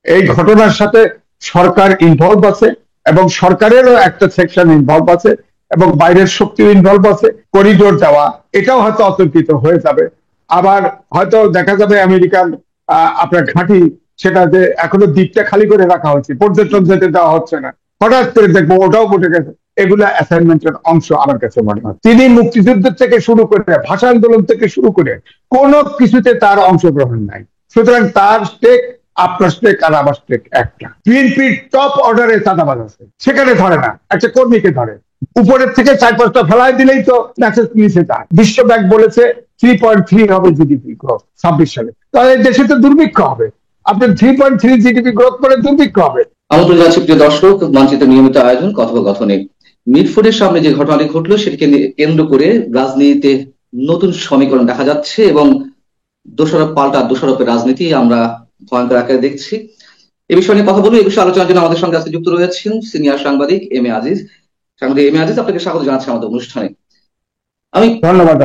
এই ঘটনার সাথে সরকার ইনভলভ আছে এবং সরকারেরও একটা সেকশন ইনভলভ আছে এবং বাইরের শক্তিও ইনভলভ আছে। করিডোর দেওয়া এটাও হয়তো অতর্কিত হয়ে যাবে। আবার হয়তো দেখা যাবে আমেরিকার আপনার ঘাঁটি, সেটা যে এখনো দ্বীপটা খালি করে রাখা হচ্ছে, পর্যটন যেতে দেওয়া হচ্ছে না, হঠাৎ করে দেখবো ওটাও উঠে গেছে। এগুলা অ্যাসাইনমেন্টের অংশ আমার কাছে মনে হয়। তিনি মুক্তিযুদ্ধ থেকে শুরু করে, ভাষা আন্দোলন থেকে শুরু করে কোনো কিছুতে তার অংশগ্রহণ নাই। সুতরাং তার স্টেক, আপনার স্টেক আর আমার স্টেক একটা। বিএনপির টপ অর্ডারে চাঁদাবাজ আছে, সেখানে ধরে না, একটা কর্মীকে ধরে। উপরের থেকে 4-5টা ফেলায় দিলেই তো মেসেজ নিচে যায়। বিশ্ব ব্যাংক বলেছে 3.3 হবে জিডিপি গ্রোথ 26 সালে, তাহলে দেশে তো দুর্ভিক্ষ হবে। আপনার 3.3 জিডিপি গ্রোথ করে দুর্ভিক্ষ হবে। আমন্ত্রণ জানাচ্ছি প্রিয় দর্শক, মানচিত্র নিয়মিত আয়োজন কথোপকথনে। মিটফোর্ডের সামনে যে ঘটনাটি ঘটলো সেটিকে কেন্দ্র করে রাজনীতিতে নতুন সমীকরণ দেখা যাচ্ছে এবং দোষারোপ পাল্টা দোষারোপের রাজনীতি আমরা ভয়ঙ্কর আকারে দেখছি। এ বিষয়ে নিয়ে কথা বলবো। এই বিষয়ে আলোচনার জন্য আমাদের সঙ্গে আজকে যুক্ত রয়েছেন সিনিয়র সাংবাদিক এম এ আজিজ। সাংবাদিক এম এ আজিজ, আপনাকে স্বাগত জানাচ্ছি আমাদের অনুষ্ঠানে। আমি ধন্যবাদ।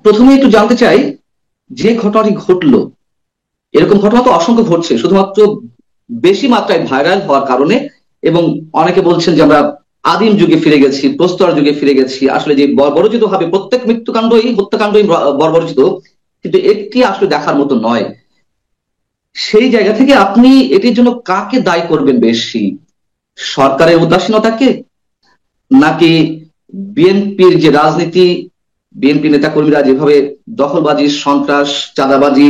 প্রথমে একটু জানতে চাই, যে ঘটনাটি ঘটলো, এরকম ঘটনা তো অসংখ্য ঘটছে, শুধুমাত্র বেশি মাত্রায় ভাইরাল হওয়ার কারণে, এবং অনেকে বলছেন যে আমরা আদিম যুগে ফিরে গেছি, প্রস্তর যুগে ফিরে গেছি। আসলে যে বর্বরচিত ভাবে প্রত্যেক মৃত্যুকাণ্ডই, হত্যাকাণ্ডই বর্বরচিত, কিন্তু একটি আসলে দেখার মতো নয়। সেই জায়গা থেকে আপনি এটির জন্য কাকে দায়ী করবেন বেশি? সরকারের উদাসীনতাকে, নাকি বিএনপির যে রাজনীতি, বিএনপি নেতাকর্মীরা যেভাবে দখলবাজি, সন্ত্রাস, চাঁদাবাজি,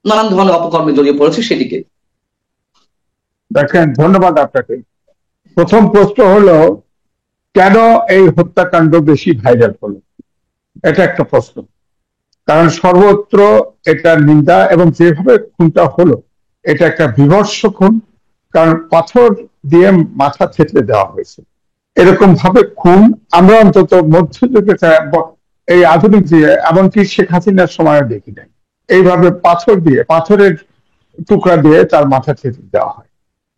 নানান ধরনের অপকর্মে জড়িয়ে পড়েছে সেটিকে? দেখেন, ধন্যবাদ আপনাকে। প্রথম প্রশ্ন হলো, কেন এই হত্যাকাণ্ড বেশি ভাইরাল হলো? এটা একটা প্রশ্ন। কারণ সর্বত্র এটা নিন্দা, এবং যেভাবে খুনটা হলো এটা একটা বিভৎস খুন। কারণ পাথর দিয়ে মাথা থেতলে দেওয়া হয়েছে, এরকম ভাবে খুন আমরা অন্তত মধ্যযুগে, এই আধুনিক যুগে, এমনকি শেখ হাসিনার সময় দেখি নাই এইভাবে পাথর দিয়ে, পাথরের টুকরা দিয়ে তার মাথা থেতলে দেওয়া হয়।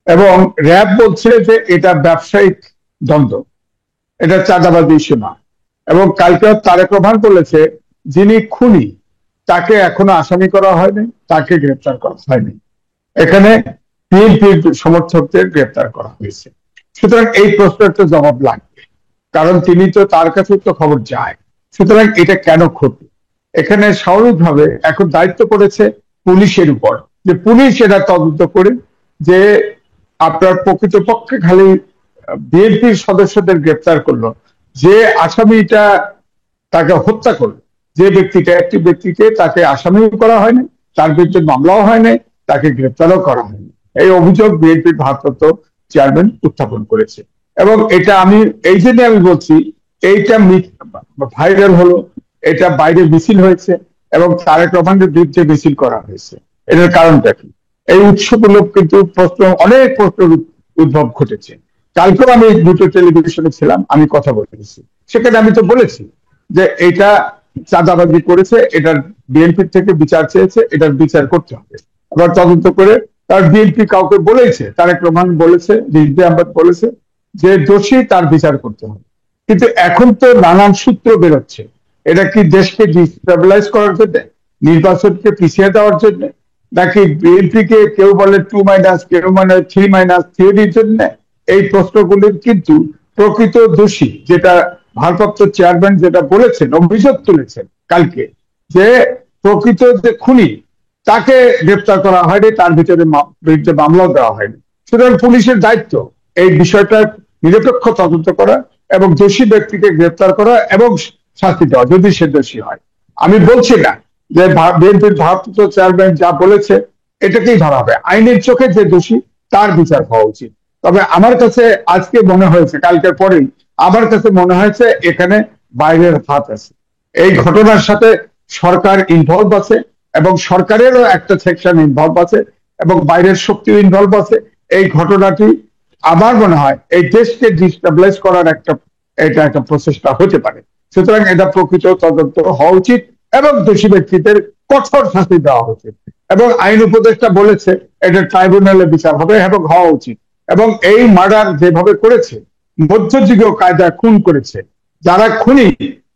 এবং র্যাব বলছে যে এটা ব্যবসায়িক দ্বন্দ্ব, এটা চাঁদাবাজি ইস্যু না। এবং কালকে তারেক রহমান বলেছে যিনি খুনি তাকে এখনো আসামি করা হয়নি, তাকে গ্রেপ্তার করা হয়নি। এখানে বিএনপির সমর্থকদের গ্রেপ্তার করা হয়েছে। সুতরাং এই প্রশ্নের তো জবাব লাগবে, কারণ তিনি তো, তার কাছে তো খবর যায়। সুতরাং এটা কেন ঘটল? এখানে স্বাভাবিকভাবে এখন দায়িত্ব পড়েছে পুলিশের উপর, যে পুলিশ এটা তদন্ত করে, যে আপনার প্রকৃতপক্ষে খালি বিএনপির সদস্যদের গ্রেপ্তার করলো, যে আসামিটা তাকে হত্যা করলো, যে ব্যক্তিটা, একটি ব্যক্তিকে তাকে আসামিও করা হয়নি, তার বিরুদ্ধে মামলাও হয়নি, তাকে গ্রেপ্তারও করা হয়নি। এই অভিযোগ বিএনপির ভারপ্রাপ্ত চেয়ারম্যান উত্থাপন করেছে। এবং এটা আমি এই জন্য আমি বলছি, এইটা ভাইরাল হলো, এটা বাইরে মিছিল হয়েছে এবং তারেক রহমানের বিরুদ্ধে মিছিল করা হয়েছে। এটার কারণটা কি? এই উৎসগুলো কিন্তু অনেক প্রশ্নের উদ্ভব ঘটেছে। কালকেও আমি দুটো টেলিভিশনে ছিলাম, আমি কথা বলেছি, সেখানে আমি তো বলেছি যে এটা চাঁদাবাজি করেছে, এটার বিএনপির থেকে বিচার চেয়েছে, এটার বিচার করতে হবে, আবার তদন্ত করে। তার বিএনপি কাউকে বলেছে, তারেক রহমান বলেছে, রিজভী আহমেদ বলেছে যে দোষী, তার বিচার করতে হবে। কিন্তু এখন তো নানান সূত্র বেরোচ্ছে, এটা কি দেশকে ডিস্টেবিলাইজ করার জন্য, নির্বাচনকে পিছিয়ে দেওয়ার জন্য, নাকি বিএনপিকে কেউ বলে 2-, কেউ মানে 3- থিওরির জন্য? এই প্রশ্নগুলির কিন্তু প্রকৃত দোষী, যেটা ভারপ্রাপ্ত চেয়ারম্যান যেটা বলেছেন, অভিযোগ তুলেছেন কালকে, যে প্রকৃত যে খুনি তাকে গ্রেপ্তার করা হয়নি, তার বিরুদ্ধে মামলাও দেওয়া হয়নি। সুতরাং পুলিশের দায়িত্ব এই বিষয়টা নিরপেক্ষ তদন্ত করা এবং দোষী ব্যক্তিকে গ্রেপ্তার করা এবং শাস্তি দেওয়া, যদি সে দোষী হয়। আমি বলছি না যে বিএনপির ভারপ্রাপ্ত চেয়ারম্যান যা বলেছে এটাকেই ধরা হবে, আইনের চোখে যে দোষী তার বিচার হওয়া উচিত। তবে আমার কাছে আজকে মনে হয়েছে, কালকের পরেই আমার কাছে মনে হয়েছে এখানে বাইরের হাত আছে। এই ঘটনার সাথে সরকার ইনভলভ আছে এবং সরকারেরও একটা সেকশন ইনভলভ আছে এবং বাইরের শক্তিও ইনভলভ আছে। এই ঘটনাটি আমার মনে হয় এই দেশকে ডিস্টেবিলাইজ করার এটা একটা প্রচেষ্টা হতে পারে। সুতরাং এটা প্রকৃত তদন্ত হওয়া উচিত এবং দোষী ব্যক্তিদের কঠোর শাস্তি দেওয়া উচিত। এবং আইন উপদেষ্টা বলেছে এটা ট্রাইব্যুনালে বিচার হবে এবং হওয়া উচিত। এবং এই মার্ডার যেভাবে করেছে, মধ্যযুগীয় কায়দায় খুন করেছে, যারা খুনি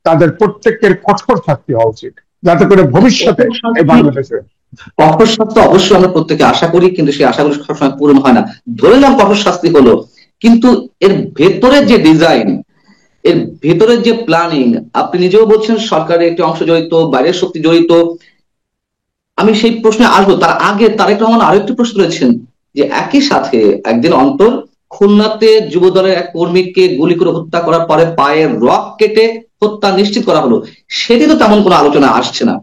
তাদের প্রত্যেকের কঠোর শাস্তি হওয়া উচিত, যাতে করে ভবিষ্যতে এই বাংলাদেশে কঠোর শাস্তি অবশ্যই আমরা প্রত্যেকে আশা করি, কিন্তু সেই আশাগুলো সবসময় পূরণ হয় না। ধরে নিলাম কঠোর শাস্তি হলো, কিন্তু এর ভেতরের যে ডিজাইন, এর ভেতরের যে প্ল্যানিং, আপনি নিজেও বলছেন সরকারের একটি অংশ জড়িত, বাইরের শক্তি জড়িত। আমি সেই প্রশ্নে আসবো, তার আগে তারেক রহমান আরো একটি প্রশ্ন করেছেন যে একই সাথে একদিন অন্তর খুলনাতে যুব দলের এক কর্মীকে গুলি করে হত্যা করার পরে পায়ের রক কেটে হত্যা নিশ্চিত করা হলো, সেটি তো তেমন কোনো আলোচনা আসছে না।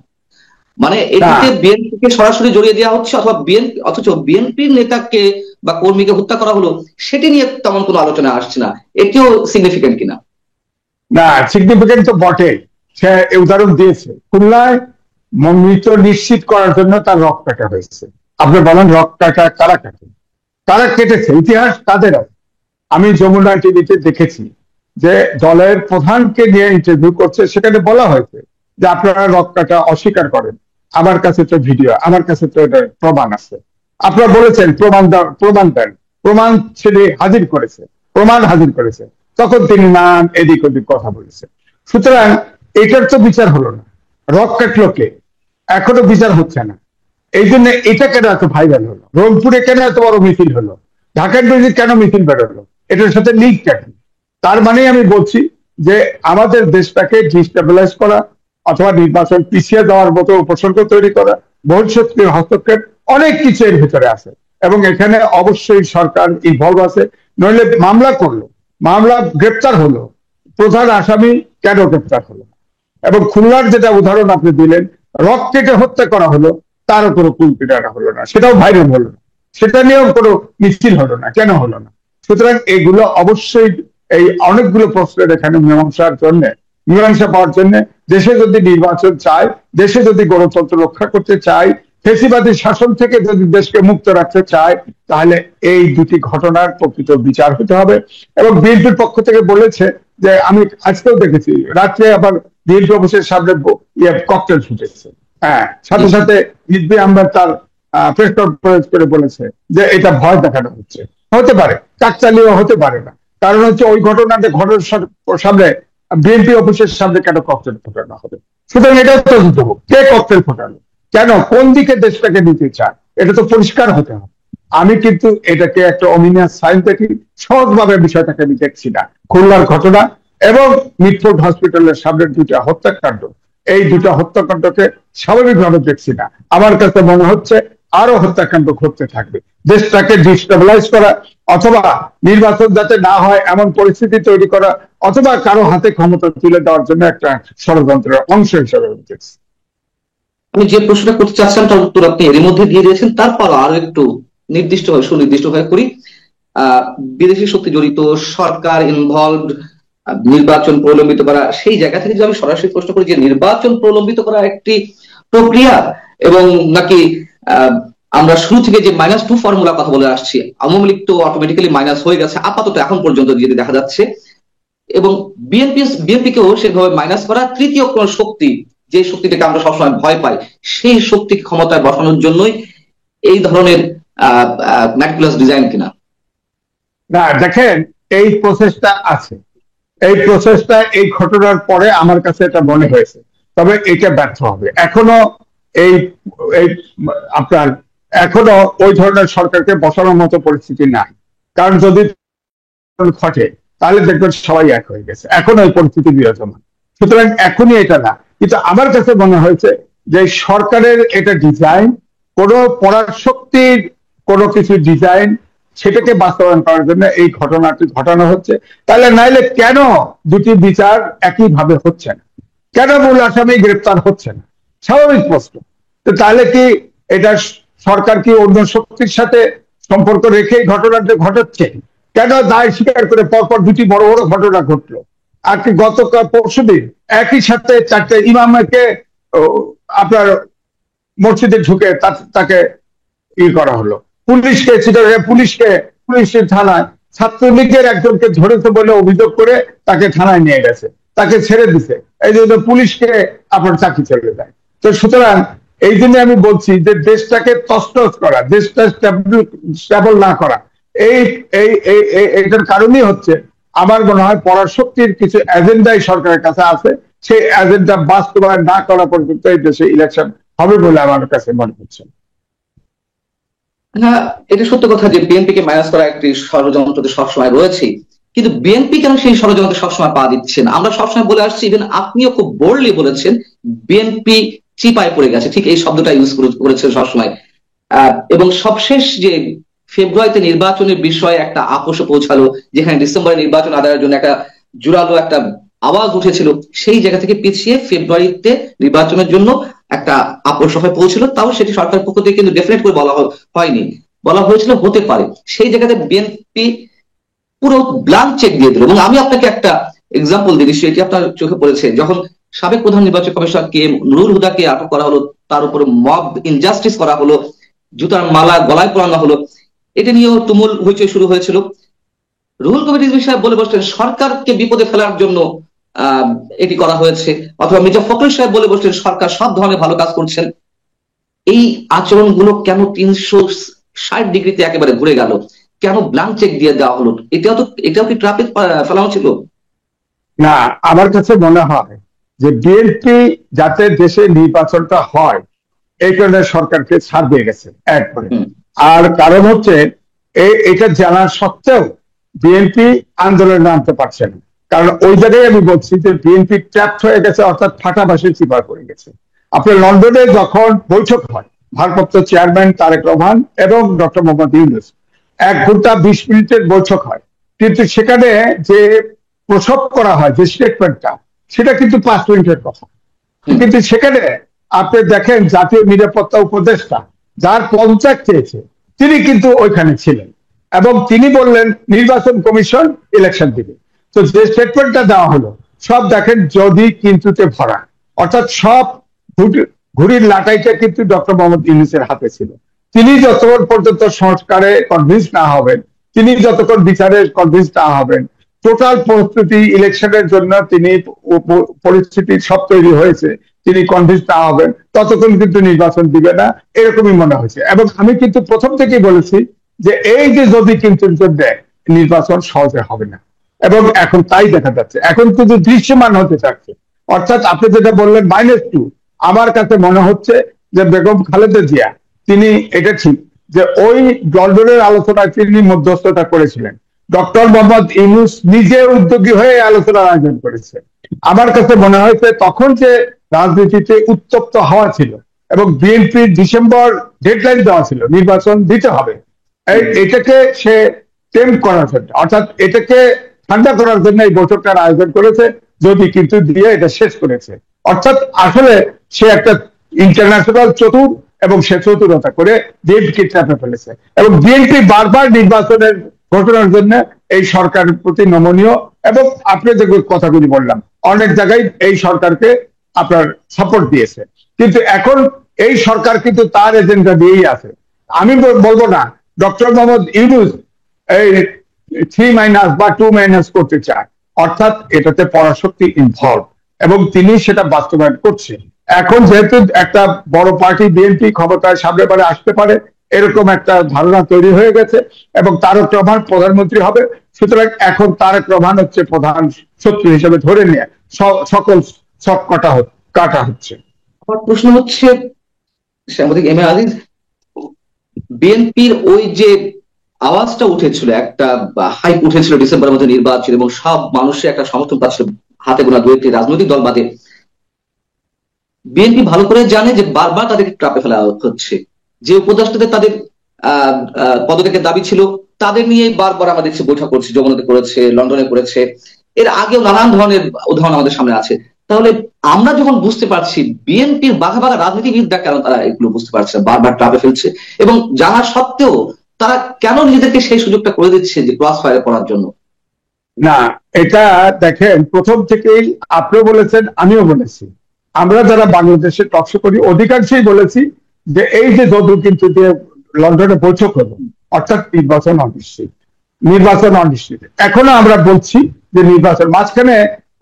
মানে না এটিতে বিএনপিকে সরাসরি জড়িয়ে দেওয়া হচ্ছে, অথবা বিএনপি, অথচ বিএনপির নেতাকে বা কর্মীকে হত্যা করা হলো, সেটি নিয়ে তেমন কোনো আলোচনা আসছে না। এটিও সিগনিফিকেন্ট কিনা? না সিগনিফিকেন্ট তো বটে। সে উদাহরণ দিয়েছে খুলনায় মৃত নিশ্চিত করার জন্য তার রক কাটা হয়েছে। আপনি বলেন রক কাটা কারা কাটে? তারা কেটেছে, ইতিহাস তাদের আছে। আমি যমুনা টিভিতে দেখেছি যে দলের প্রধানকে নিয়ে ইন্টারভিউ করছে, সেখানে বলা হয়েছে যে আপনারা রক কাটা অস্বীকার করেন, আমার কাছে তো ভিডিও, আমার কাছে তো এটা প্রমাণ আছে। আপনারা বলেছেন প্রমাণ দেন, প্রমাণ ছেলে হাজির করেছে, প্রমাণ হাজির করেছে, তখন তিনি নাম এদিক ওদিক কথা বলেছেন। সুতরাং এটার তো বিচার হলো না। রক কাটলো কে? এখনো বিচার হচ্ছে না। এই জন্য এটা কেন এত ভাইরাল হলো? রংপুরে কেন এত বড় মিছিল হলো? ঢাকার বিরুদ্ধে কেন মিছিল বেরোলো? এটার সাথে লিঙ্ক কেন? তার মানে আমি বলছি যে আমাদের দেশটাকে ডিস্টেবিলাইজ করা অথবা নির্বাচন পিছিয়ে দেওয়ার মতো উপসর্গ তৈরি করা, বহিঃশক্তির হস্তক্ষেপ, অনেক কিছু এর ভিতরে আছে। এবং এখানে অবশ্যই সরকার ইনভলভ আছে। নইলে মামলা করলো, মামলা গ্রেপ্তার হলো, প্রধান আসামি কেন গ্রেপ্তার হলো? এবং খুলনার যেটা উদাহরণ আপনি দিলেন, রক কেটে হত্যা করা হলো, তারও কোনো কুল কিনারা হলো না, সেটাও ভাইরাল হলো না, সেটা নিয়েও কোনো মিছিল হলো না, কেন হলো না? সুতরাং এগুলো অবশ্যই এই অনেকগুলো প্রশ্নের এখানে মীমাংসা পাওয়ার জন্য দেশে যদি নির্বাচন চায়, দেশে যদি গণতন্ত্র রক্ষা করতে চায়, ফেসিবাদী শাসন থেকে যদি দেশকে মুক্ত রাখতে চায়, তাহলে এই দুটি ঘটনার প্রকৃত বিচার হতে হবে। এবং বিএনপির পক্ষ থেকে বলেছে যে, আমি আজকেও দেখেছি রাত্রে আবার বিএনপি অফিসের সামনে ককটেল ফুটেছে। হ্যাঁ, সাথে সাথে রিজভী আহমেদ তার প্রেস কনফারেন্স করে বলেছে যে এটা ভয় দেখানো হচ্ছে। হতে পারে, কাকতালীয় হতে পারে না। কারণ হচ্ছে ওই ঘটনাটা ঘটনার সামনে বিএনপি অফিসের সামনে কেন ককটেল ফোটানো হবে? সুতরাং এটা তদন্ত হোক, কে ককটেল ফোটানো, কেন, কোন দিকে দেশটাকে নিতে চায়, এটা তো পরিষ্কার হতে হবে। আমি কিন্তু এটাকে একটা অমিনিয়াস সাইন দেখি, সহজভাবে বিষয়টাকে আমি দেখছি না। খুলনার ঘটনা এবং মিটফোর্ড হসপিটালের সামনের দুটা হত্যাকাণ্ড, এই দুটা হত্যাকাণ্ডকে স্বাভাবিকভাবে দেখছি না। আমার কাছে মনে হচ্ছে আরো হত্যাকাণ্ড ঘটতে থাকবে। দেশটাকে ডিস্টেবিলাইজ করা অথবা নির্বাচন যাতে না হয় এমন পরিস্থিতি তৈরি করা, অথবা কারো হাতে ক্ষমতা তুলে দেওয়ার জন্য একটা ষড়যন্ত্রের অংশ হিসেবে দেখছি। আমি যে প্রশ্নটা করতে চাচ্ছিলাম তার উত্তর আপনি এর মধ্যে দিয়ে দিয়েছেন। তারপর আরো একটু সুনির্দিষ্ট ভাবে করি। আহ বিদেশি শক্তি জড়িত, সরকার ইনভলভড, নির্বাচন প্রলম্বিত করা, সেই জায়গা থেকে যদি আমি সরাসরি প্রশ্ন করি যে নির্বাচন প্রলম্বিত করা একটি প্রক্রিয়া, এবং নাকি আহ, আমরা শুরু থেকে যে -2 ফর্মুলা কথা বলে আসছি, আওয়ামী লীগ তো অটোমেটিক্যালি মাইনাস হয়ে গেছে আপাতত এখন পর্যন্ত যেটি দেখা যাচ্ছে, এবং বিএনপিকেও সেভাবে মাইনাস করা তৃতীয় কোন শক্তি, যে শক্তিটাকে আমরা সবসময় ভয় পাই, সেই শক্তি ক্ষমতায় বসানোর জন্যই এই ধরনের ম্যাটিকুলাস ডিজাইন কিনা? না দেখেন, এই প্রসেসটা আছে, এই প্রসেসটা এই ঘটনার পরে আমার কাছে এটা মনে হয়েছে। তবে এটা ব্যর্থ হবে এখনো। এই এই আপনার এখনো ওই ধরনের সরকারকে বসানোর মতো পরিস্থিতি নাই। কারণ যদি ঘটে তাহলে দেখবেন সবাই এক হয়ে গেছে, এখনো ওই পরিস্থিতি বিরাজমান। সুতরাং এখনই এটা না। কিন্তু আমার কাছে মনে হয়েছে যে সরকারের এটা ডিজাইন, কোন পরাশক্তির কোন কিছু ডিজাইন, সেটাকে বাস্তবায়ন করার জন্য এই ঘটনাটি ঘটানো হচ্ছে। তাহলে নাইলে কেন দুটি বিচার একইভাবে হচ্ছে না? কেন মূল আসামি গ্রেপ্তার হচ্ছে না? স্বাভাবিক প্রশ্ন। তো তাহলে কি এটা সরকার কি অন্য শক্তির সাথে সম্পর্ক রেখে ঘটনাটা ঘটাচ্ছে? কেন দায় স্বীকার করে পরপর দুটি বড় বড় ঘটনা ঘটলো? আর কি গতকাল পরশুদিন একই সাথে চারটে ইমামকে আপনার মসজিদে ঢুকে তাকে করা হলো। পুলিশকে পুলিশের থানায় ছাত্রলীগের একজনকে ধরেছে বলে অভিযোগ করে তাকে থানায় নিয়ে গেছে, তাকে ছেড়ে দিছে। এই জন্য পুলিশকে আপনার চাকরি ছেড়ে দেয়। তো সুতরাং এই জন্য আমি বলছি যে দেশটাকে তছনছ করা, দেশটা স্টেবল না করা, এই এই এইটার কারণই হচ্ছে আমার মনে হয় পরাশক্তির কিছু এজেন্ডাই সরকারের কাছে আছে। সেই এজেন্ডা বাস্তবায়ন না করা পর্যন্ত এই দেশে ইলেকশন হবে বলে আমার কাছে মনে হচ্ছে। হ্যাঁ, এটা সত্য কথা যে বিএনপি কে মাইনাস করা একটি ষড়যন্ত্র তো সবসময় রয়েছে, কিন্তু বিএনপি কেন সেই ষড়যন্ত্রে সবসময় পা দিচ্ছে না? আমরা সবসময় বলে আসছি, ইভেন আপনিও খুব বোল্ডলি বলেছেন বিএনপি চিপায় পড়ে গেছে, ঠিক এই শব্দটা ইউজ করেছেন সবসময়। এবং সবশেষ যে ফেব্রুয়ারিতে নির্বাচনের বিষয়ে একটা আপোষে পৌঁছালো, যেখানে ডিসেম্বরে নির্বাচন আদায়ের জন্য একটা জোরালো একটা আওয়াজ উঠেছিল, সেই জায়গা থেকে পিছিয়ে ফেব্রুয়ারিতে নির্বাচনের জন্য একটা আপোষ সভায় পৌঁছিল, তাও সেটি সরকারের পক্ষ থেকে কিন্তু ডেফিনেট করে বলা হয়নি, বলা হয়েছিল হতে পারে। সেই জায়গাতে বিএনপি পুরো ব্ল্যাঙ্ক চেক দিয়ে দিল। এবং আমি আপনাকে একটা এক্সাম্পল দিই, সেটি আপনার চোখে পড়েছে, যখন সাবেক প্রধান নির্বাচন কমিশনার কে নুরুল হুদাকে আটক করা হলো, তার উপরে মব ইনজাস্টিস করা হলো, জুতার মালা গলায় পরানো হলো, এটা নিয়েও তুমুল হইচই শুরু হয়েছিল। রুহুল কবির রিজভী সাহেব বলে বসলেন সরকারকে বিপদে ফেলার জন্য আহ এটি করা হয়েছে, অথবা মির্জা ফখরুল সাহেব বলে বসলেন সরকার সব ধরনের ভালো কাজ করছেন। এই আচরণগুলো কেন 360 ডিগ্রিতে একেবারে ঘুরে গেল? কেন ব্ল্যাঙ্ক চেক দিয়ে দেওয়া হলো? এটাও কি ট্রাপে ফেলানো ছিল? না, আমার কাছে মনে হয় যে বিএনপি যাতে দেশে নির্বাচনটা হয় এই কারণে সরকারকে ছাড় দিয়ে গেছে একবারে। হুম। আর কারণ হচ্ছে এটা জানা সত্ত্বেও বিএনপি আন্দোলনে নামতে পারছে না। কারণ ওই জায়গায় আমি বলছি যে বিএনপি ট্র্যাপড হয়ে গেছে, অর্থাৎ ফাটাবাসী চিপায় পড়ে গেছে। আপনার লন্ডনে যখন বৈঠক হয় ভারপ্রাপ্ত চেয়ারম্যান তারেক রহমান এবং ডক্টর মোহাম্মদ ইউনূস, 1 ঘন্টা 20 মিনিটের বৈঠক হয়, কিন্তু সেখানে যে প্রসব করা হয় যে স্টেটমেন্টটা, সেটা কিন্তু 5 মিনিটের কথা। কিন্তু সেখানে আপনি দেখেন জাতীয় নিরাপত্তা উপদেষ্টা যার পদত্যাগ চেয়েছে তিনি কিন্তু ওইখানে ছিলেন, এবং তিনি বললেন নির্বাচন কমিশন ইলেকশন দিবে। তো যে স্টেটমেন্টটা দেওয়া হলো সব দেখেন যদি কিন্তুতে ভরা, অর্থাৎ সব ঘুড়ির লাটাইটা কিন্তু ডক্টর মোহাম্মদ ইউনূসের হাতে ছিল। তিনি যতক্ষণ পর্যন্ত সংস্কারে কনভিন্স না হবেন, তিনি যতক্ষণ বিচারে কনভিন্স না হবেন, টোটাল প্রস্তুতি ইলেকশনের জন্য তিনি পরিস্থিতি সব তৈরি হয়েছে, তিনি কনভিন্স না হবেন ততক্ষণ কিন্তু নির্বাচন দিবে না, এরকমই মনে হয়েছে। এবং আমি কিন্তু প্রথম থেকেই বলেছি যে এই যে যদি কিন্তু দেয় নির্বাচন সহজে হবে না, এবং এখন তাই দেখা যাচ্ছে, এখন কিন্তু দৃশ্যমান হতে চাচ্ছে। অর্থাৎ আপনি যেটা বললেন -2, আমার কাছে মনে হচ্ছে যে বেগম খালেদা জিয়া তিনি, এটা ঠিক যে ওই লন্ডনের আলোচনায় তিনি মধ্যস্থতা করেছিলেন, ডক্টর মোহাম্মদ ইউনূস নিজে উদ্যোগী হয়ে আলোচনার আয়োজন করেছে। আমার কাছে মনে হয়েছে তখন যে রাজনীতিতে উত্তপ্ত হওয়া ছিল এবং বিএনপির ডিসেম্বর ডেডলাইন দেওয়া ছিল, নির্বাচন দিতে হবে, এটাকে সে টেম করার জন্য, অর্থাৎ এটাকে ঠান্ডা করার জন্য এই বৈঠকটার আয়োজন করেছে, যদি কিন্তু দিয়ে এটা শেষ করেছে। অর্থাৎ আসলে সে একটা ইন্টারন্যাশনাল চতুর, এবং সে চতুরতা করে বিএনপিকে চাপে ফেলেছে, এবং বিএনপি বারবার নির্বাচনের ঘটনার জন্য এই সরকারের প্রতি নমনীয়, এবং আপনি যে কথাগুলি বললাম অনেক জায়গায় এই সরকারকে আপনার সাপোর্ট দিয়েছে। কিন্তু এখন এই সরকার কিন্তু তার এজেন্ডা দিয়েই আছে। আমি বলবো না ডক্টর মোহাম্মদ ইউনূস এই 3 মাইনাস বা 2 মাইনাস করতে চায়, অর্থাৎ এটাতে পরাশক্তি ইনভলভ, এবং তিনি সেটা বাস্তবায়ন করছেন। এখন যেহেতু একটা বড় পার্টি বিএনপি ক্ষমতায় সামনের বারে আসতে পারে এরকম একটা ধারণা তৈরি হয়ে গেছে, এবং তারেক রহমান প্রধানমন্ত্রী হবে, সুতরাং এখন তারেক রহমান হচ্ছে প্রধান শত্রু হিসেবে ধরে নিয়ে সকল সব কাটা হচ্ছে। আমার প্রশ্ন হচ্ছে সাংবাদিক এম এ আজিজ, বিএনপির ওই যে আওয়াজটা উঠেছিল, একটা হাইপ উঠেছিল ডিসেম্বরের মধ্যে নির্বাচন, এবং সব মানুষের একটা সমর্থন পাচ্ছিল হাতে গোনা 2-1টি রাজনৈতিক দল বাদে, বিএনপি ভালো করে জানে যে বারবার তাদেরকে ট্রাপে ফেলা হচ্ছে। যে উপদেষ্টাদের তাদের পদত্যাগের দাবি ছিল তাদের নিয়ে বারবার আমাদের বৈঠক করছে, যমুনাতে করেছে, লন্ডনে করেছে, এর আগেও নানান ধরনের উদাহরণ আমাদের সামনে আছে। তাহলে আমরা যখন বুঝতে পারছি বিএনপির বাঘা বাঘা রাজনীতিবিদরা কেন তারা এগুলো বুঝতে পারছে না, বারবার ট্রাপে ফেলছে, এবং জানা সত্ত্বেও তারা কেন নিজেদেরকে সেই সুযোগটা করে দিচ্ছে যে ক্রস ফায়ারে পড়ার জন্য? না, এটা দেখেন প্রথম থেকেই আপনিও বলেছেন আমিও বলেছি, আমরা যারা বাংলাদেশে টকশো করি অধিকাংশই বলেছি যে এই যে যদু কিন্তু যে লন্ডনে বৈঠক হলো, অর্থাৎ নির্বাচন অনিশ্চিত। এখনো আমরা বলছি যে নির্বাচন, মাঝখানে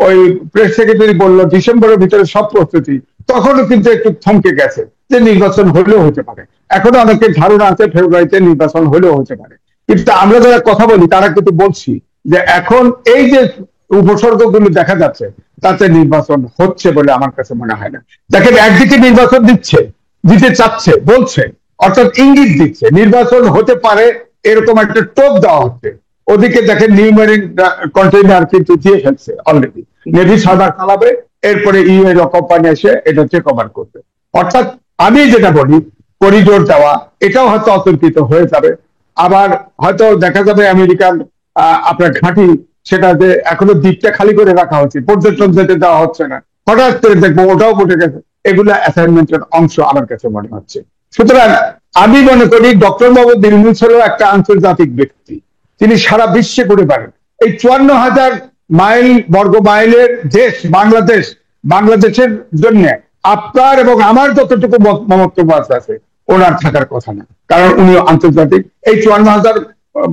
ওই প্রেস সেক্রেটারি বললো ডিসেম্বরের ভিতরে সব প্রস্তুতি, তখনও কিন্তু একটু থমকে গেছে যে নির্বাচন হলেও হতে পারে। এখনো অনেকের ধারণা আছে ফেব্রুয়ারিতে নির্বাচন হলেও হতে পারে, কিন্তু আমরা যারা কথা বলি তারা কিন্তু বলছি যে এখন এই যে উপসর্গগুলো দেখা যাচ্ছে তাতে নির্বাচন হচ্ছে বলে আমার কাছে মনে হয় না। দেখেন একদিকে নির্বাচন দিচ্ছে, দিতে চাচ্ছে, বলছে, অর্থাৎ ইঙ্গিত দিচ্ছে নির্বাচন হতে পারে, এরকম একটা টোপ দেওয়া হচ্ছে। ওদিকে দেখেন নিউমেরিক কন্টেইনার কিন্তু দিয়ে ফেলছে অলরেডি, নেভি সার্ভার চালাবে, এরপরে ইউএর কোম্পানি এসে এটা টেক ওভার করবে। অর্থাৎ আমি যেটা বলি, করিডোর দেওয়া এটাও হয়তো অতর্কিত হয়ে যাবে। আবার হয়তো দেখা যাবে আমেরিকান আপনার ঘাঁটি, সেটা যে এখনো দ্বীপটা খালি করে রাখা হচ্ছে, পর্যটন যেতে দেওয়া হচ্ছে না, হঠাৎ করে দেখবো ওটাও উঠে গেছে। এগুলো অ্যাসাইনমেন্টের অংশ আমার কাছে মনে হচ্ছে। সুতরাং আমি মনে করি ডক্টর মোহাম্মদ ইউনূস হলো একটা আন্তর্জাতিক ব্যক্তি, তিনি সারা বিশ্বে ঘুরে বেড়ান। এই 54,000 মাইল বর্গ মাইলের দেশ বাংলাদেশ, বাংলাদেশের জন্য আপনার এবং আমার যতটুকু মমত্ব আছে ওনার থাকার কথা না, কারণ উনিও আন্তর্জাতিক। এই 54,000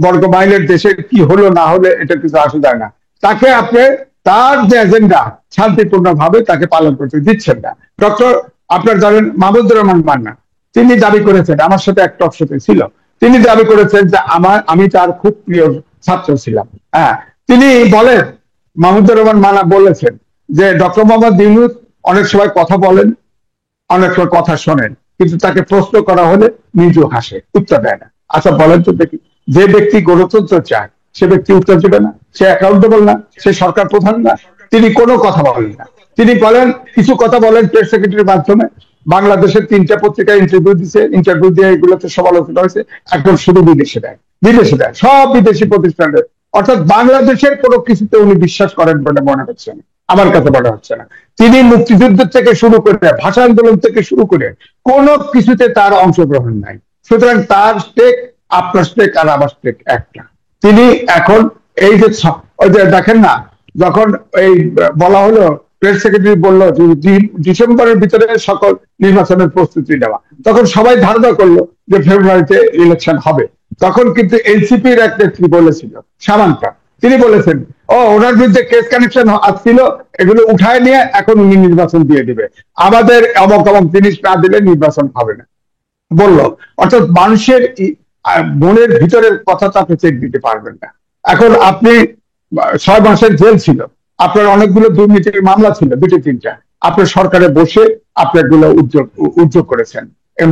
বর্গ মাইলের দেশের কি হলো না হলে এটা কিছু আসে যায় না। তাকে আপনি তার যে এজেন্ডা শান্তিপূর্ণ ভাবে তাকে পালন করতে দিচ্ছেন না। ডক্টর আপনার জানেন মাহমুদুর রহমান মান্না, তিনি দাবি করেছেন, আমার সাথে এক টক শোতে ছিল, তিনি দাবি করেছেন যে আমি তার খুব প্রিয় ছাত্র ছিলাম। হ্যাঁ, তিনি বলেন, মাহমুদুর রহমান মান্না বলেছেন যে ডক্টর মোহাম্মদ ইউনূস অনেক সময় কথা বলেন, অনেক সময় কথা শোনেন, কিন্তু তাকে প্রশ্ন করা হলে নিজেও হাসে, উত্তর দেয় না। আচ্ছা বলেন তো দেখি, যে ব্যক্তি গণতন্ত্র চায় সে ব্যক্তি উত্তর দেবে না? সে অ্যাকাউন্টেবল না? সে সরকার প্রধান না? তিনি কোনো কথা বলেন না। তিনি বলেন, কিছু কথা বলেন প্রেস সেক্রেটারির মাধ্যমে, বাংলাদেশের 3টা পত্রিকায় ইন্টারভিউ দিচ্ছে, ইন্টারভিউ দিয়ে এগুলোতে সমালোচনা হয়েছে, এখন শুধু বিদেশে দেয়, বিদেশে দেয়, সব বিদেশি প্রতিষ্ঠানের। অর্থাৎ বাংলাদেশের কোনো কিছুতে উনি বিশ্বাস করেন বলে মনে হচ্ছে না, আমার কাছে মনে হচ্ছে না। তিনি মুক্তিযুদ্ধ থেকে শুরু করে, ভাষা আন্দোলন থেকে শুরু করে কোনো কিছুতে তার অংশগ্রহণ নাই। সুতরাং তার স্টেক, আপনার স্টেক আর আমার স্টেক একটা। তিনি এখন এই যে ওই যে দেখেন না, যখন এই বলা হলো, প্রেস সেক্রেটারি বললো যে ডিসেম্বরের ভিতরে সকল নির্বাচনের প্রস্তুতি নেওয়া, তখন সবাই ধারণা করলো যে ফেব্রুয়ারিতে ইলেকশন হবে। তখন কিন্তু এনসিপির এক নেত্রী বলেছিল, সামান্তা, তিনি বলেছেন ওনার বিরুদ্ধে কেস কানেকশন আসছিল, এগুলো উঠায় নিয়ে এখন উনি নির্বাচন দিয়ে দিবে, আমাদের অমক অমক জিনিস না দিলে নির্বাচন হবে না বললো। অর্থাৎ মানুষের মনের ভিতরের কথা তো আপনি চেক দিতে পারবেন না। এখন আপনি 6 মাসের জেল ছিল, আপনার অনেকগুলো দুর্নীতির মামলা ছিল, 2-3টা, আপনার সরকারে বসে আপনার গুলো উদ্যোগ করেছেন।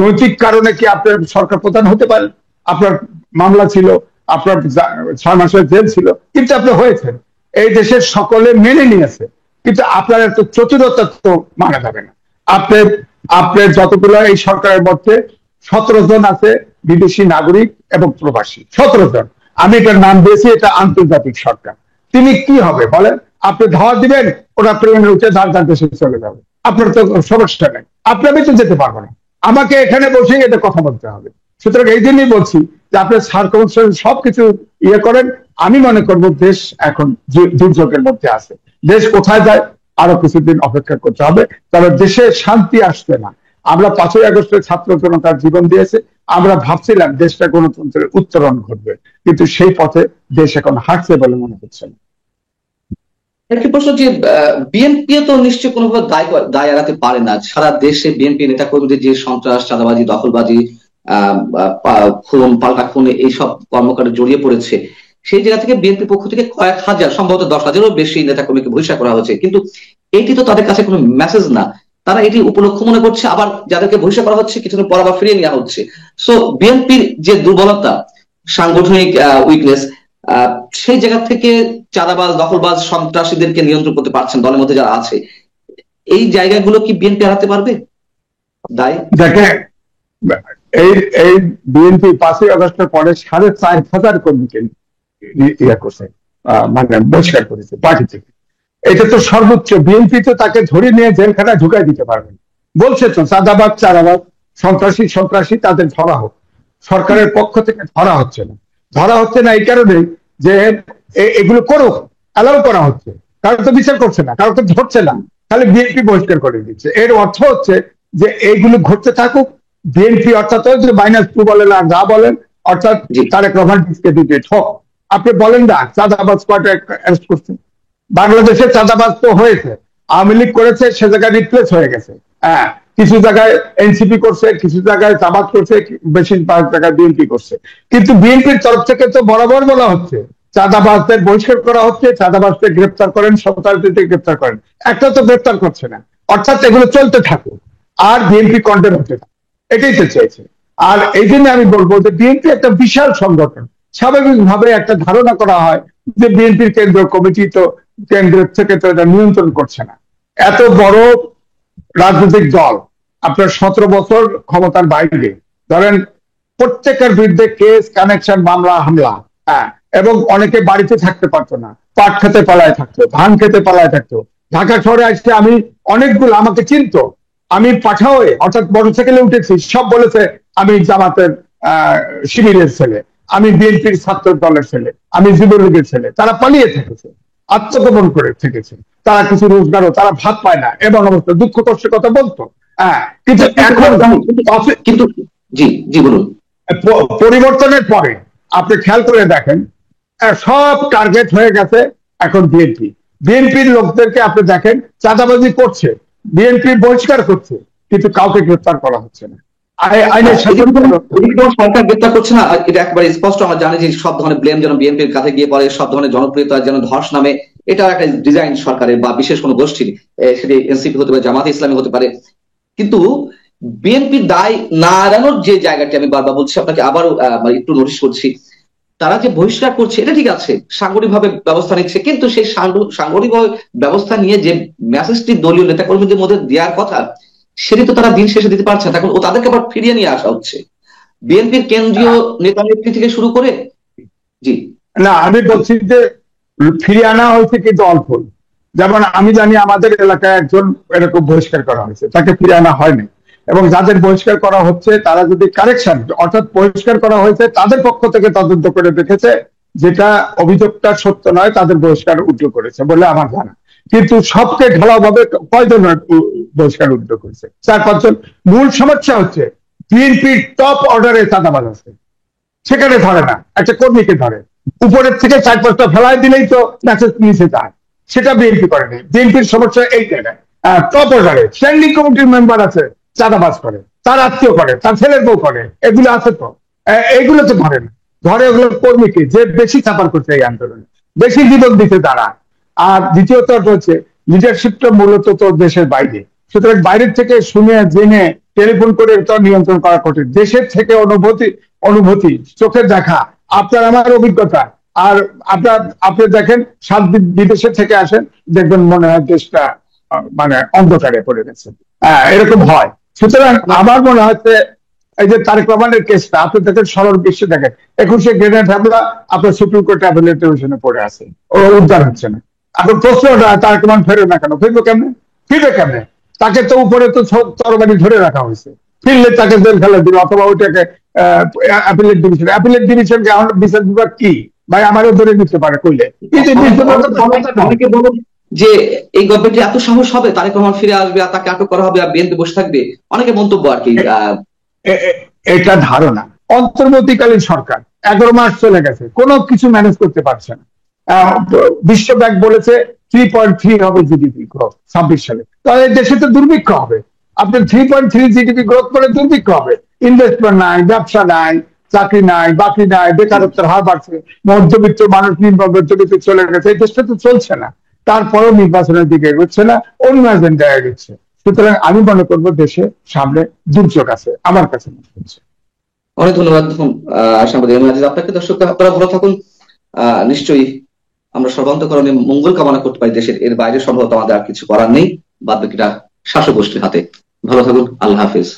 নৈতিক কারণে কি আপনার সরকার প্রধান হতে পারেন? আপনার মামলা ছিল, আপনার 6 মাসের জেল ছিল, কিন্তু আপনি হয়েছেন। এই দেশের সকলে মেনে নিয়েছে, কিন্তু আপনার এত চতুরতা তো মানা যাবে না। আপনার আপনার যতগুলো এই সরকারের মধ্যে 17 জন আছে বিদেশি নাগরিক এবং প্রবাসী, 17 জন। আমি এটার নাম দিয়েছি, এটা আন্তর্জাতিক সরকার। তিনি কি হবে বলেন? আপনি ধাওয়া দিবেন, ওরা প্লেনে উঠে যার দেশে চলে যাবে, আপনার তো সমস্যা নেই, আপনি আমি তো যেতে পারবো না, আমাকে এখানে বসে এটা কথা বলতে হবে। সুতরাং এই জন্যই বলছি যে আপনি সার্কমস্টেন্স সবকিছু ইয়ে করেন। আমি মনে করবো দেশ এখন দুর্যোগের মধ্যে আছে, দেশ কোথায় যায় আরো কিছুদিন অপেক্ষা করতে হবে, তবে দেশে শান্তি আসছে না। আমরা 5ই আগস্টের ছাত্র জনতার জীবন দিয়েছে, আমরা ভাবছিলাম দেশটা গণতন্ত্রের উত্তরণ ঘটবে, কিন্তু সেই পথে দেশ এখন হাঁটছে বলে মনে হচ্ছে না। একটি প্রশ্ন, যে বিএনপি তো নিশ্চয়ই কোনোভাবে দায় এড়াতে পারে না। সারা দেশে বিএনপি নেতা কর্মীদের যে সন্ত্রাস, চাঁদাবাজি, দখলবাজি, খুন, পাল্টা খুনে এইসব কর্মকাণ্ডে জড়িয়ে পড়েছে, সেই জায়গা থেকে বিএনপি পক্ষ থেকে কয়েক হাজার, সম্ভবত 10,000-এরও বেশি নেতা কর্মীকে বহিষ্কার করা হয়েছে, কিন্তু এটি তো তাদের কাছে কোনো মেসেজ না। তারা এটি উপলক্ষ মনে করছে, আবার যাদেরকে বহিষ্কার করা হচ্ছে কিছুদিন পর আবার ফিরিয়ে নেওয়া হচ্ছে। সো বিএনপির যে দুর্বলতা, সাংগঠনিক উইকনেস, সেই জায়গা থেকে চাঁদাবাজ, দখলবাজ, সন্ত্রাসীদেরকে নিয়ন্ত্রণ করতে পারছেন দলের মধ্যে যারা আছে, এই জায়গাগুলো কি বিএনপি হারাতে পারবে? দায় দেখে এই এই বিএনপি 5ই আগস্টের পরে 4,500 কর্মীকে ইয়ে করছে, মানে বহিষ্কার করেছে পার্টি থেকে। এটা তো সর্বোচ্চ। বিএনপি তো তাকে ধরে নিয়ে জেলখানায় ঢুকাই দিতে পারবেন, বলছে তো চাঁদাবাজ, সন্ত্রাসী সন্ত্রাসী তাদের ধরা হোক। সরকারের পক্ষ থেকে ধরা হচ্ছে না, ধরা হচ্ছে না এই কারণে যে এগুলো করুক, অ্যালাউ করা হচ্ছে, কারণ তো বিচার করছে না, কারণ তো ধরছে না, খালি বিএনপি বহিষ্কার করে দিচ্ছে। এর অর্থ হচ্ছে যে এইগুলো ঘটতে থাকুক, বিএনপি অর্থাৎ যে -2 বলেন আর যা বলেন, অর্থাৎ তারেক রহমান ডিসক্রেডিটেড হোক। আপনি বলেন না চাঁদাবাজ কয়টা অ্যারেস্ট করছেন? বাংলাদেশে চাঁদাবাজ তো হয়েছে, আওয়ামী লীগ করেছে, সে জায়গায় রিপ্লেস হয়ে গেছে। হ্যাঁ, কিছু জায়গায় এনসিপি করছে, কিছু জায়গায় জামাত করছে, বেশিরভাগ জায়গায় বিএনপি করছে। কিন্তু বিএনপির তরফ থেকে তো বরাবর বলা হচ্ছে চাঁদাবাজদের বহিষ্কার করা হচ্ছে, চাঁদাবাজদের গ্রেপ্তার করেন, সন্ত্রাসীদের গ্রেপ্তার করেন, একটা তো গ্রেপ্তার করছে না। অর্থাৎ এগুলো চলতে থাকুক আর বিএনপি কন্টেন হতে থাকে। এটাই তো চাইছে। আর এই জন্য আমি বলবো যে বিএনপি একটা বিশাল সংগঠন, স্বাভাবিকভাবে একটা ধারণা করা হয় যে বিএনপির কেন্দ্রীয় কমিটি তো কেন্দ্রের থেকে তো এটা নিয়ন্ত্রণ করছে না। এত বড় রাজনৈতিক দল আপনার 17 বছর ক্ষমতার বাইরে, ধরেন প্রত্যেকের বিরুদ্ধে কেস, কানেকশন, মামলা, হামলা, হ্যাঁ, এবং অনেকে বাড়িতে থাকতে পারতো না, পাট খেতে পালায় থাকতো, ধান খেতে পালায় থাকতো। ঢাকা শহরে আসছে, আমি অনেকগুলো আমাকে চিনতো, আমি পাঠাওয়ে অর্থাৎ মোটরসাইকেলে উঠেছি, সব বলেছে আমি জামাতের শিবিরের ছেলে, আমি বিএনপির ছাত্র দলের ছেলে, আমি যুবলীগের ছেলে। তারা পালিয়ে থেকেছে, আত্মগোপন করে থেকেছে, তারা কিছু রোজগারও, তারা ভাত পায় না, এমন অবস্থা, দুঃখ কষ্টের কথা বলতো। হ্যাঁ, কিন্তু এখন কিন্তু জি জি বলুন। পরিবর্তনের পরে আপনি খেয়াল করে দেখেন সব টার্গেট হয়ে গেছে এখন বিএনপি। বিএনপির লোকদেরকে আপনি দেখেন চাঁদাবাজি করছে, বিএনপি বহিষ্কার করছে, কিন্তু কাউকে গ্রেপ্তার করা হচ্ছে না। আইনের শাসন সরকার গ্রেপ্তার করছে না, এটা একবারে স্পষ্ট। আমরা জানি যে সব ধরনের ব্লেম যেন বিএনপির কাছে গিয়ে পড়ে, সব ধরনের জনপ্রিয়তা যেন ধস নামে, এটা একটা ডিজাইন সরকারের বা বিশেষ কোনো গোষ্ঠীর, সেটি এনসিপি হতে পারে, জামাতে ইসলামী হতে পারে। কিন্তু বিএনপির দায় না এড়ানোর যে জায়গাটি আমি বারবার বলছি আপনাকে, আবারও একটু নোটিশ করছি, তারা যে বহিষ্কার করছে এটা ঠিক আছে, সাংগঠনিকভাবে ব্যবস্থা নিচ্ছে, কিন্তু সেই সাংগঠনিক ব্যবস্থা নিয়ে যে মেসেজটি দলীয় নেতাকর্মীদের মধ্যে দেওয়ার কথা, সেটি তো তারা দিন শেষে দিতে পারছে না। এখন ও তাদেরকে আবার ফিরিয়ে নিয়ে আসা হচ্ছে বিএনপির কেন্দ্রীয় নেতা নেত্রী থেকে শুরু করে। জি না, আমি বলছি যে ফিরিয়ে আনা হয়েছে কিন্তু অল্প। যেমন আমি জানি আমাদের এলাকায় একজন এরকম বহিষ্কার করা হয়েছে, তাকে ফিরে আনা হয়নি। এবং যাদের বহিষ্কার করা হচ্ছে তারা যদি কারেকশন, অর্থাৎ বহিষ্কার করা হয়েছে তাদের পক্ষ থেকে তদন্ত করে দেখেছে যেটা অভিযোগটা সত্য নয়, তাদের বহিষ্কার উঠলো করেছে বলে আমার জানা। কিন্তু সবকে ঢালাওভাবে কয়জন বহিষ্কার উঠলো করেছে? 4-5 জন। মূল সমস্যা হচ্ছে বিএনপির টপ অর্ডারে চাঁদাবাজ আছে, সেখানে ধরে না, একটা কর্মীকে ধরে, উপরের থেকে 4-5টা ফেলাই দিলেই তো মেসেজ নিচে যায়। সেটা বিএনপি করেনি। বিএনপির সমস্যা এই জায়গায়, টপ অর্ডারে স্ট্যান্ডিং কমিটির মেম্বার আছে, চাঁদাবাজ করে, তার আত্মীয় করে, তার ছেলের বউ করে, এগুলো আছে তো, এগুলো তো ধরে না। ধরে ওগুলো কর্মীকে, যে বেশি চাপার করছে এই আন্দোলনে, বেশি জীবন দিতে তারা। আর দ্বিতীয়ত হচ্ছে লিডারশিপটা মূলত তো দেশের বাইরে, সুতরাং বাইরের থেকে শুনে জেনে টেলিফোন করে তো নিয়ন্ত্রণ করা কঠিন। দেশের থেকে অনুভূতি, অনুভূতি চোখে দেখা, আপনার আমার অভিজ্ঞতা। আর আপনি দেখেন বিদেশের থেকে আসেন, দেখবেন মনে হয় দেশটা মানে অন্ধকারে পড়ে গেছে, এরকম হয়। সুতরাং আমার মনে হচ্ছে এই যে তারেক রহমানের কেসটা আপনি দেখেন, সরল বিশ্বে দেখেন 21শে গ্রেনেড হামলা আপনার সুপ্রিম কোর্টে অ্যাপিলেট ডিভিশনে পড়ে আছে, ও উদ্ধার হচ্ছে না। এখন প্রশ্ন তারেক রহমান ফেরে না কেন? ফিরবে কেমনে? ফিরবে কেমনে? তাকে তো উপরে তো তরবারি ধরে রাখা হয়েছে, ফিরলে তাকে জেল ফেলে দিল, অথবা ওইটাকে অ্যাপিলেট ডিভিশন, অ্যাপিলেট ডিভিশনকে এখন বিচার বিভাগ কি ভাই আমারও ধরে নিতে পারে কইলে, কিন্তু অনেকে বলুন যে এই গভর্নমেন্টের এত সাহস হবে, তারেক রহমান ফিরে আসবে আর তাকে আটক করা হবে আর বিএনপি বসে থাকবে, অনেকে মন্তব্য আর কি। এটা ধারণা। অন্তর্বর্তীকালীন সরকার 11 মাস চলে গেছে, কোনো কিছু ম্যানেজ করতে পারছে না। বিশ্ব ব্যাংক বলেছে 3.3 হবে জিডিপি গ্রোথ 26 সালে, তাহলে দেশে তো দুর্ভিক্ষ হবে। আপনার 3.3 জিডিপি গ্রোথ করে দুর্ভিক্ষ হবে, ইনভেস্টমেন্ট নাই, ব্যবসা নাই, চাকরি নাই, বাকি নাই, বেকারত্বের হার বাড়ছে, মধ্যবিত্ত মানুষ মধ্যবিত্ত চলে গেছে, এই দেশটা তো চলছে না। তারপরেও নির্বাচনের দিকে এগোচ্ছে না, অন্য এজেন্ডায় এগোচ্ছে। সুতরাং আমি মনে করবো দেশে সামনে দুর্যোগ আছে, আমার কাছে মনে হচ্ছে। অনেক ধন্যবাদ আশাবাদী আপনাকে। দর্শক আপনারা ভালো থাকুন। নিশ্চয়ই আমরা সর্বান্তকরণে মঙ্গল কামনা করতে পারি দেশের, এর বাইরে সম্ভবত আমাদের আর কিছু করার নেই, বাদ বাকিটা শাসক গোষ্ঠীর হাতে। ভালো থাকুন, আল্লাহ হাফিজ।